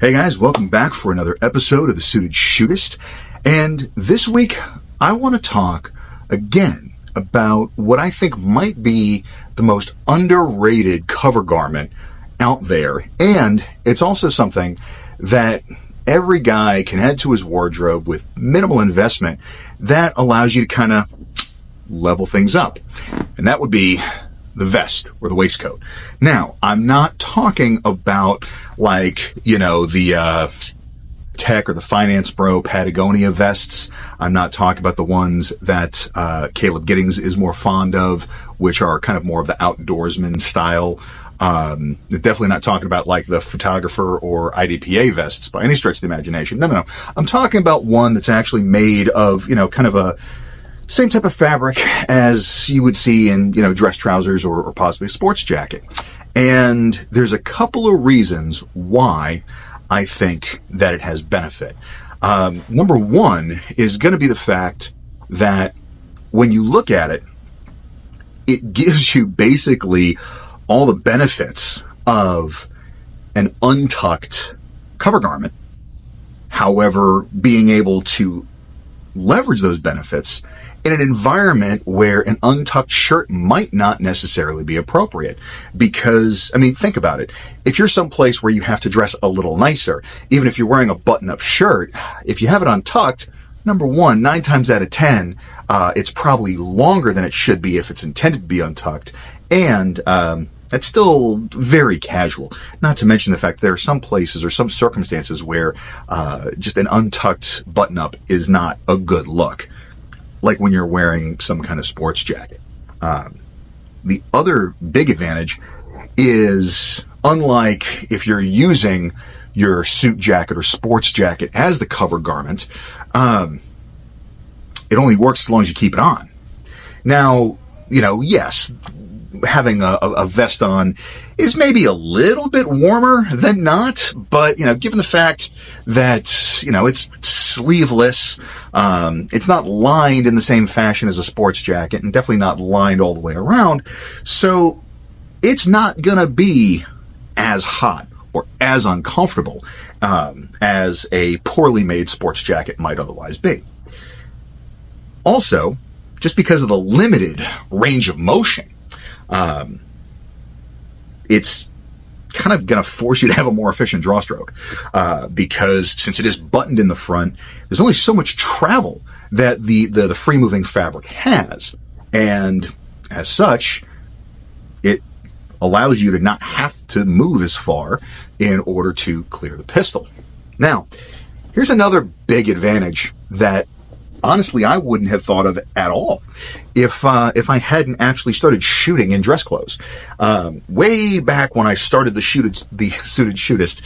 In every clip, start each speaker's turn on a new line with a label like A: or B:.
A: Hey guys, welcome back for another episode of the Suited Shootist. And this week, I want to talk again about what I think might be the most underrated cover garment out there. And it's also something that every guy can add to his wardrobe with minimal investment that allows you to kind of level things up. And that would be the vest or the waistcoat. Now, I'm not talking about the tech or the finance bro Patagonia vests. I'm not talking about the ones that Caleb Giddings is more fond of, which are kind of more of the outdoorsman style. Definitely not talking about like the photographer or IDPA vests by any stretch of the imagination. No. I'm talking about one that's actually made of, kind of a same type of fabric as you would see in, dress trousers or possibly a sports jacket. And there's a couple of reasons why I think that it has benefit. Number one is going to be the fact that when you look at it, it gives you basically all the benefits of an untucked cover garment. However, being able to leverage those benefits in an environment where an untucked shirt might not necessarily be appropriate. Because, think about it. If you're someplace where you have to dress a little nicer, even if you're wearing a button-up shirt, if you have it untucked, number one, 9 times out of 10, it's probably longer than it should be if it's intended to be untucked. And that's still very casual. Not to mention the fact there are some places or some circumstances where just an untucked button-up is not a good look, like when you're wearing some kind of sports jacket. The other big advantage is, unlike if you're using your suit jacket or sports jacket as the cover garment, it only works as long as you keep it on. Now, yes, having a vest on is maybe a little bit warmer than not, but, given the fact that, it's sleeveless, it's not lined in the same fashion as a sports jacket, and definitely not lined all the way around, so it's not gonna be as hot or as uncomfortable as a poorly made sports jacket might otherwise be. Also, just because of the limited range of motion, it's kind of going to force you to have a more efficient draw stroke, because since it is buttoned in the front, there's only so much travel that the free moving fabric has. And as such, it allows you to not have to move as far in order to clear the pistol. Now, here's another big advantage that honestly I wouldn't have thought of at all if I hadn't actually started shooting in dress clothes. Way back when I started the Suited Shootist,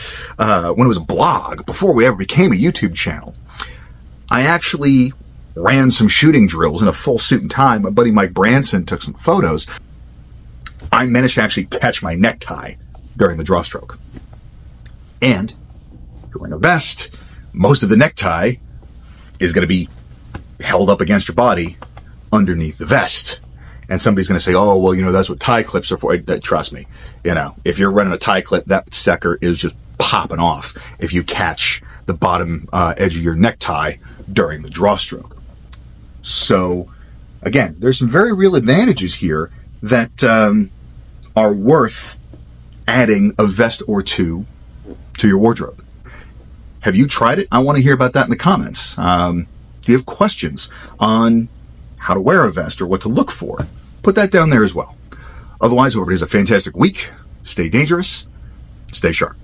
A: when it was a blog, before we ever became a YouTube channel, I actually ran some shooting drills in a full suit and tie. My buddy Mike Branson took some photos. I managed to actually catch my necktie during the draw stroke. And if you're wearing a vest, most of the necktie is going to be held up against your body underneath the vest. And somebody's going to say, oh, well, that's what tie clips are for. Trust me, if you're running a tie clip, that sucker is just popping off if you catch the bottom edge of your necktie during the draw stroke. So, again, there's some very real advantages here that are worth adding a vest or two to your wardrobe. Have you tried it? I want to hear about that in the comments. Do you have questions on how to wear a vest or what to look for? Put that down there as well. Otherwise, hope it is a fantastic week. Stay dangerous. Stay sharp.